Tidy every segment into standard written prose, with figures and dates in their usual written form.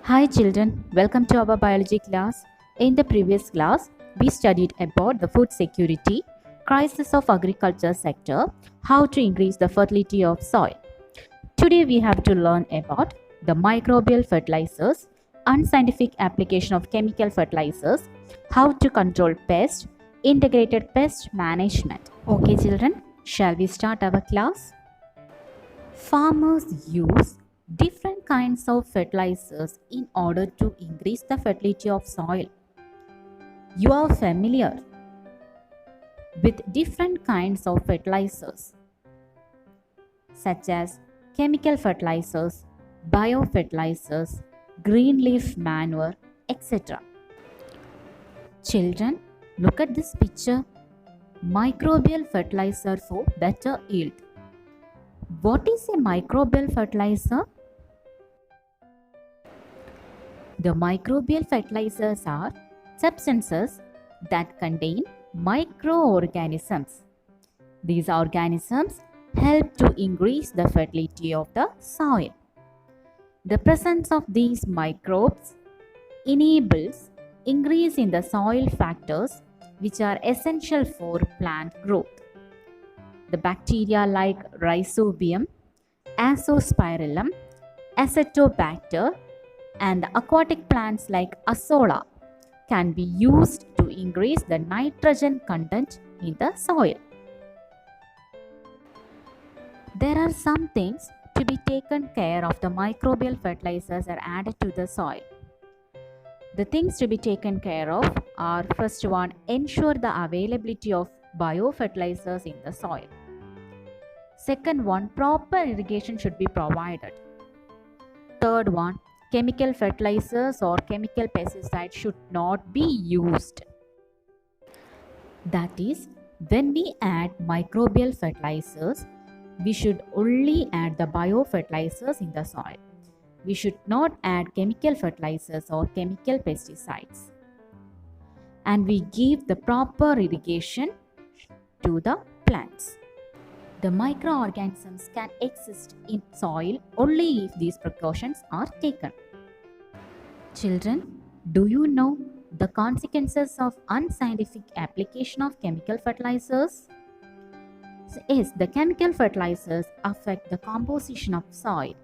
Hi children, welcome to our biology class. In the previous class, we studied about the food security, crisis of agriculture sector, how to increase the fertility of soil. Today we have to learn about the microbial fertilizers, unscientific application of chemical fertilizers, how to control pest, integrated pest management. Okay children, shall we start our class? Farmers use different kinds of fertilizers in order to increase the fertility of soil. You are familiar with different kinds of fertilizers such as chemical fertilizers, biofertilizers, green leaf manure, etc. Children, look at this picture. Microbial fertilizer for better yield. What is a microbial fertilizer? The microbial fertilizers are substances that contain microorganisms. These organisms help to increase the fertility of the soil. The presence of these microbes enables increase in the soil factors which are essential for plant growth. The bacteria like Rhizobium, Azospirillum, Acetobacter, and the aquatic plants like Azolla can be used to increase the nitrogen content in the soil. There are some things to be taken care of. The microbial fertilizers are added to the soil. The things to be taken care of are: first one, ensure the availability of biofertilizers in the soil. Second one, proper irrigation should be provided. Third one, chemical fertilizers or chemical pesticides should not be used. That is, when we add microbial fertilizers, we should only add the biofertilizers in the soil. We should not add chemical fertilizers or chemical pesticides. And we give the proper irrigation to the plants. The microorganisms can exist in soil only if these precautions are taken. Children, do you know the consequences of unscientific application of chemical fertilizers? Yes, the chemical fertilizers affect the composition of soil,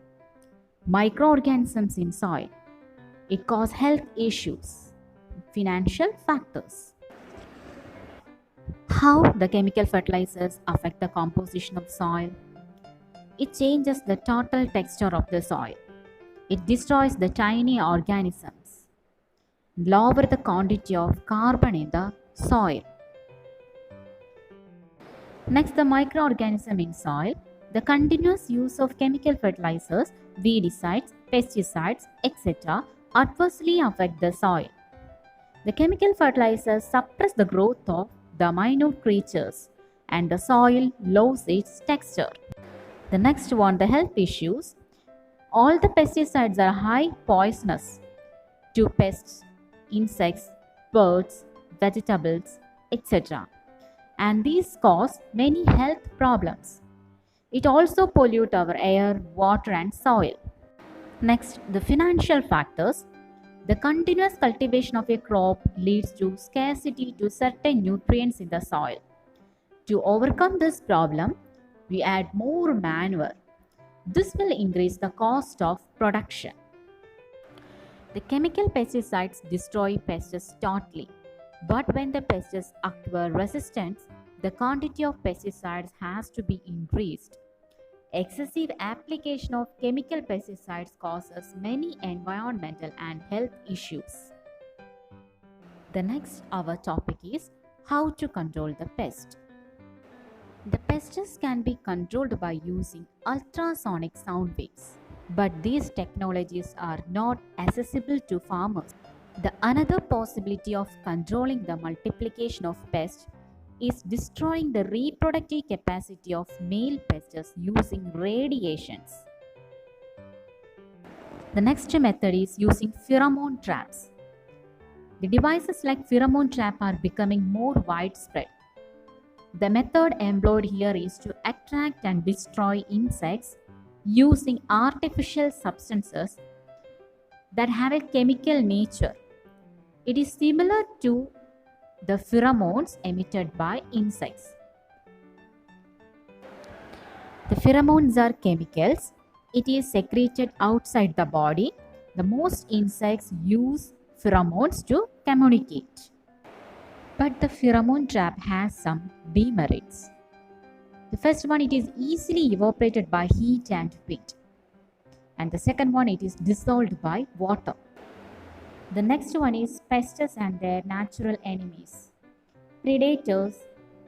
microorganisms in soil. It causes health issues, financial factors. How the chemical fertilizers affect the composition of soil? It changes the total texture of the soil. It destroys the tiny organisms, lower the quantity of carbon in the soil. Next, the microorganism in soil. The continuous use of chemical fertilizers, weedicides, pesticides, etc. adversely affect the soil. The chemical fertilizers suppress the growth of the minute creatures and the soil loses its texture. The next one, the health issues. All the pesticides are high poisonous to pests, insects, birds, vegetables, etc. And these cause many health problems. It also pollutes our air, water and soil. Next, the financial factors. The continuous cultivation of a crop leads to scarcity to certain nutrients in the soil. To overcome this problem, we add more manure. This will increase the cost of production. The chemical pesticides destroy pests totally, but when the pests acquire resistance, the quantity of pesticides has to be increased. Excessive application of chemical pesticides causes many environmental and health issues. The next our topic is how to control the pest. The pests can be controlled by using ultrasonic sound waves, but these technologies are not accessible to farmers. The another possibility of controlling the multiplication of pests is destroying the reproductive capacity of male pests using radiations. The next method is using pheromone traps. The devices like pheromone trap are becoming more widespread. The method employed here is to attract and destroy insects using artificial substances that have a chemical nature. It is similar to the pheromones emitted by insects. The pheromones are chemicals. It is secreted outside the body. The most insects use pheromones to communicate. But the pheromone trap has some demerits. The first one, it is easily evaporated by heat and wind. And the second one, it is dissolved by water. The next one is pests and their natural enemies. Predators,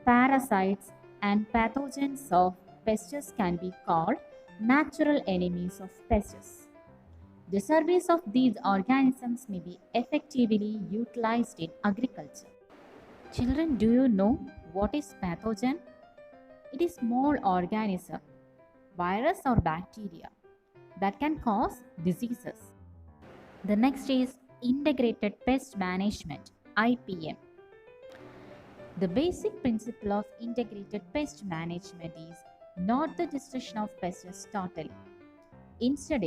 parasites, and pathogens of pests can be called natural enemies of pests. The service of these organisms may be effectively utilized in agriculture. Children, do you know what is pathogen? It is small organism, virus or bacteria that can cause diseases. The next is integrated pest management, IPM. The basic principle of integrated pest management is not the destruction of pests totally. Instead,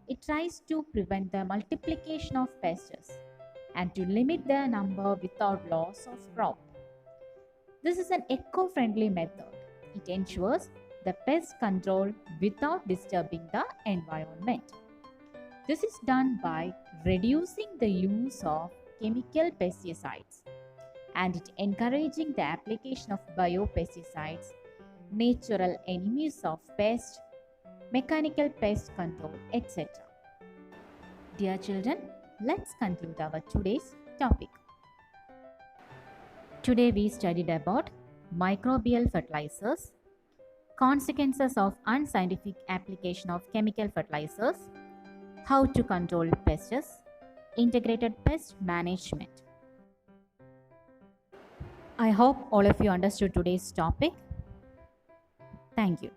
it tries to prevent the multiplication of pests and to limit their number without loss of crop. This is an eco-friendly method. It ensures the pest control without disturbing the environment. This is done by reducing the use of chemical pesticides and it encouraging the application of biopesticides, natural enemies of pests, mechanical pest control, etc. Dear children, let's conclude our today's topic. Today we studied about microbial fertilizers, consequences of unscientific application of chemical fertilizers, how to control pests, integrated pest management. I hope all of you understood today's topic. Thank you.